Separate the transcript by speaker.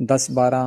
Speaker 1: 10-12،